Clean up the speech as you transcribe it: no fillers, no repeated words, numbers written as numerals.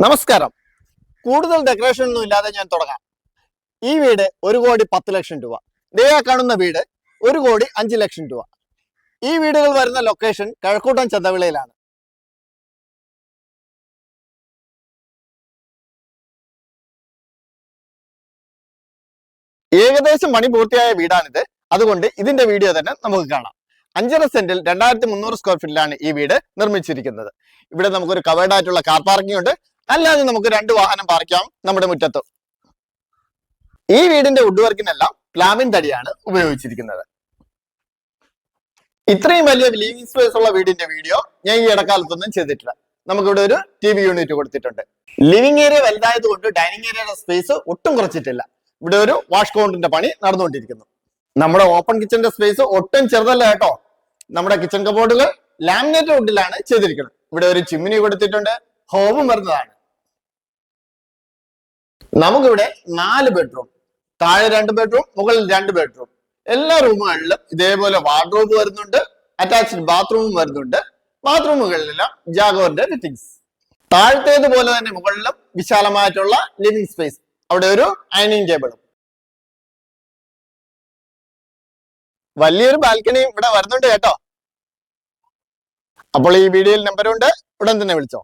നമസ്കാരം. കൂടുതൽ ഡെക്കറേഷൻ ഒന്നും ഇല്ലാതെ ഞാൻ തുടങ്ങാം. ഈ വീട് 1,10,00,000 രൂപ. ദേ കാണുന്ന വീട് 1,05,00,000 രൂപ. ഈ വീടുകൾ വരുന്ന ലൊക്കേഷൻ കഴക്കൂട്ടം ചന്തവിളയിലാണ്. ഏകദേശം പണി പൂർത്തിയായ വീടാണിത്. അതുകൊണ്ട് ഇതിന്റെ വീഡിയോ തന്നെ നമുക്ക് കാണാം. 5.5 സെന്റിൽ 2300 സ്ക്വയർ ഫീറ്റിലാണ് ഈ വീട് നിർമ്മിച്ചിരിക്കുന്നത്. ഇവിടെ നമുക്കൊരു കവേർഡ് ആയിട്ടുള്ള കാർ പാർക്കിംഗ് ഉണ്ട്. അല്ലാതെ നമുക്ക് 2 വാഹനം പാർക്കാം നമ്മുടെ മുറ്റത്ത്. ഈ വീടിന്റെ വുഡ് വർക്കിനെല്ലാം പ്ലാവിൻ തടിയാണ് ഉപയോഗിച്ചിരിക്കുന്നത്. ഇത്രയും വലിയ ലിവിംഗ് സ്പേസ് ഉള്ള വീടിന്റെ വീഡിയോ ഞാൻ ഈ ഇടക്കാലത്തൊന്നും ചെയ്തിട്ടില്ല. നമുക്കിവിടെ ഒരു TV യൂണിറ്റ് കൊടുത്തിട്ടുണ്ട്. ലിവിംഗ് ഏരിയ വലുതായതുകൊണ്ട് ഡൈനിങ് ഏരിയയുടെ സ്പേസ് ഒട്ടും കുറച്ചിട്ടില്ല. ഇവിടെ ഒരു വാഷ് കൗണ്ടറിന്റെ പണി നടന്നുകൊണ്ടിരിക്കുന്നു. നമ്മുടെ ഓപ്പൺ കിച്ചന്റെ സ്പേസ് ഒട്ടും ചെറുതല്ല കേട്ടോ. നമ്മുടെ കിച്ചൺ കബോർഡുകൾ ലാമിനേറ്റഡ് വുഡിലാണ് ചെയ്തിരിക്കുന്നത്. ഇവിടെ ഒരു ചിമ്മിനി കൊടുത്തിട്ടുണ്ട്. ഹോബും വരുന്നതാണ്. നമുക്കിവിടെ 4 ബെഡ്റൂം, താഴെ 2 ബെഡ്റൂം, മുകളിൽ 2 ബെഡ്റൂം. എല്ലാ റൂമുകളിലും ഇതേപോലെ വാർഡ്രോബ് വരുന്നുണ്ട്. അറ്റാച്ച്ഡ് ബാത്റൂമും വരുന്നുണ്ട്. ബാത്റൂമുകളിലെല്ലാം ജാഗോറിന്റെ ഫിറ്റിംഗ്സ്. താഴത്തേതുപോലെ തന്നെ മുകളിലും വിശാലമായിട്ടുള്ള ലിവിംഗ് സ്പേസ്. അവിടെ ഒരു അയണിംഗ് ടേബിളും വലിയൊരു ബാൽക്കണിയും ഇവിടെ വരുന്നുണ്ട് കേട്ടോ. അപ്പോൾ ഈ വീഡിയോയിൽ നമ്പറുണ്ട്, ഉടൻ തന്നെ വിളിച്ചോ.